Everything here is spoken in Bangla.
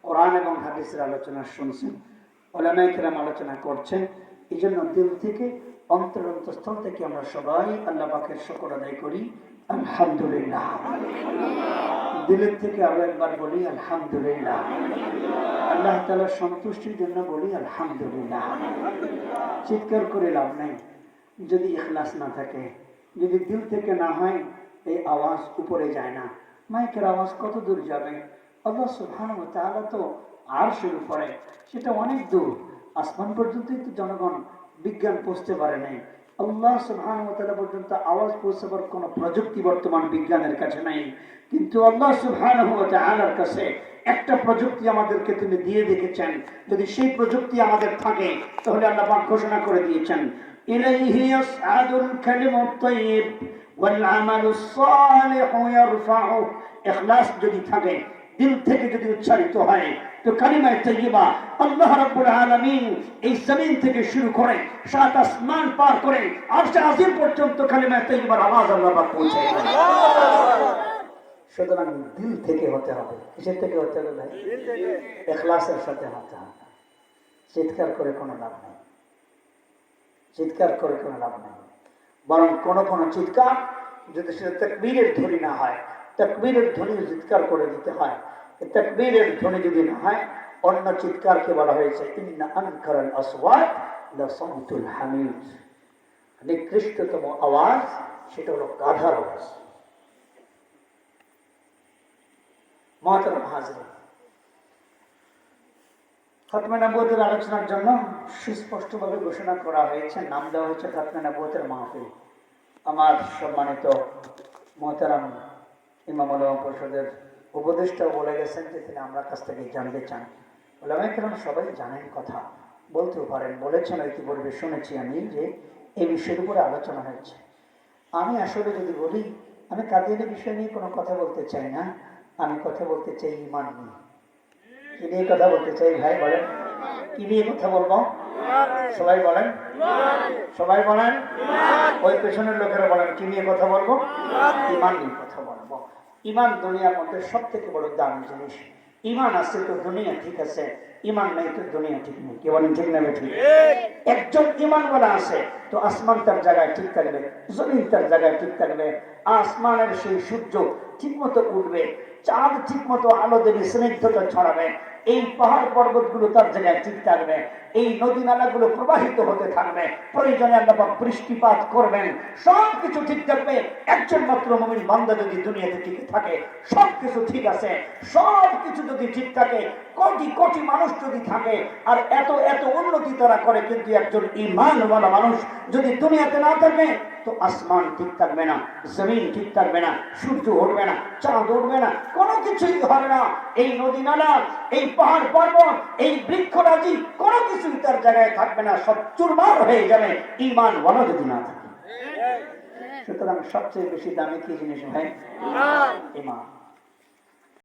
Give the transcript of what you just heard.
কোরআন এবং হাদিসের আলোচনা শুনছেন, উলামায়ে কেরাম আলোচনা করছেন। এই জন্য দিল থেকে অন্তরস্থল থেকে আমরা সবাই আল্লাহ পাকের শুকর আদায় করি, আলহামদুলিল্লাহ। দিলের থেকে আরো একবার বলি আলহামদুলিল্লাহ। আল্লাহ তাআলার সন্তুষ্টির জন্য বলি আলহামদুলিল্লাহ। চিৎকার করে লাভ নাই যদি ইখলাস না থাকে, যদি দিল থেকে না হয়, এই আওয়াজ উপরে যায় না। মাইকের আওয়াজ কত দূর যাবে? আল্লাহ সুবহানাহু ওয়া তাআলা তো আরশের উপরে, সেটা অনেক দূর, আসমান পর্যন্তই তো জনগণ বিজ্ঞান পৌঁছতে পারে নাই। আল্লাহ সুবহানাহু ওয়া তাআলা পর্যন্ত আওয়াজ পৌঁছাবার কোনো প্রযুক্তি বর্তমান বিজ্ঞানের কাছে নাই, কিন্তু আল্লাহ সুবহানাহু ওয়া তাআলার কাছে একটা প্রযুক্তি আমাদেরকে তিনি দিয়ে রেখেছেন। যদি সেই প্রযুক্তি আমাদের থাকে তাহলে আল্লাহ পাক ঘোষণা করে দিয়েছেন, ইলাইহি ইয়াসআদুল কালিমুত তাইয়্যিব ওয়াল আমালুস সালিহু ইয়ারফাউ। ইখলাস যদি থাকে, দিল থেকে যদি উচ্চারিত হয়, তো কালিমায়ে তাইয়্যিবা আল্লাহ রাব্বুল আলামিন এই জমিন থেকে শুরু করে সাত আসমান পার করে আরশে আজিম পর্যন্ত কালিমায়ে তাইয়্যিবার আওয়াজ আল্লাহ পাক পৌঁছায় দেন। সুতরাং দিল থেকে হতে হবে। কিসের থেকে হতে হবে ভাই? ইখলাসের সাথে হতে হবে। চিৎকার করে কোনো লাভ নেই, চিৎকার করে কোনো লাভ নেই। বরং কোন কোন চিৎকার যদি সেটা তাকবীরের ধ্বনি না হয়, তাকবীরের ধ্বনি চিৎকার করে দিতে হয়। তাকবীরের ধ্বনি যদি না হয়, অন্য চিৎকারকে বলা হয়েছে ইন্না আনকারাল আসওয়াত লাসাউতুল হামিদ। নিকৃষ্টতম আওয়াজ সেটা হলো গাধার আওয়াজ। মুহতারাম হাজিরিন, খাতমে নবুয়তের আলোচনার জন্য সুস্পষ্টভাবে ঘোষণা করা হয়েছে, নাম দেওয়া হয়েছে খাতমে নবুয়তের মাহফিল। আমার সম্মানিত মুহতারাম ইমাম উলামা পরিষদের উপদেষ্টাও বলে গেছেন যে তিনি আমরা কাছ থেকে জানতে চান। উলামায়ে কেরাম সবাই জানেন, কথা বলতেও পারেন, বলেছেন ইতিপূর্বে শুনেছি আমি যে এই বিষয়ের উপরে আলোচনা হয়েছে। আমি আসলে যদি বলি, আমি কাদিয়ানী বিষয় নিয়ে কোনো কথা বলতে চাই না, আমি কথা বলতে চাই ঈমান নিয়ে। কি নিয়ে কথা বলতে চাই ভাই বলেন? কি নিয়ে কথা বলবো? সবাই বলেন, সবাই বলেন, ওই পেছনের লোকেরা বলেন কি নিয়ে কথা বলবো? ঈমান নিয়ে কথা বলবো। ঈমান দুনিয়ার মধ্যে সব থেকে বড় দামি জিনিস। ঈমান আছে তো দুনিয়া ঠিক আছে, ঈমান নাই তো দুনিয়া ঠিক নেই। কি বলেন, ঠিক না ঠিক? একজন ঈমানওয়ালা আছে তো আসমান তার জায়গায় ঠিক থাকবে, জমিন তার জায়গায় ঠিক থাকবে, আসমানের সেই সূর্য ঠিক মতো উঠবে, চাঁদ ঠিক মতো আলো দেবে, স্নিগ্ধতা ছড়াবে, এই পাহাড় পর্বতগুলো তার জায়গায় ঠিক থাকবে, এই নদী নালাগুলো প্রবাহিত হতে থাকবে, প্রয়োজনে আল্লাহ পাক বৃষ্টিপাত করবেন, সবকিছু ঠিক থাকবে। একজন মাত্র মুমিন বান্দা যদি দুনিয়াতে টিকে থাকে, সবকিছু ঠিক আছে। সবকিছু যদি ঠিক থাকে, কোটি কোটি মানুষ যদি থাকে আর এত এত উন্নতি তারা করে, কিন্তু একজন ঈমানওয়ালা মানুষ যদি দুনিয়াতে না থাকে, তো আসমান ঠিক থাকবে না, জমিন ঠিক থাকবে না, সূর্য উঠবে না, চাঁদ উঠবে না, কোনো কিছুই হবে না। এই নদী নালা, এই পাহাড় পর্বত, এই বৃক্ষরাজি, কোনো কিছুই তার জায়গায় থাকবে না, সব চুরমার হয়ে যাবে ঈমানওয়ালা যদি না থাকে। সুতরাং সবচেয়ে বেশি দামি কি জিনিস ভাই? ঈমান।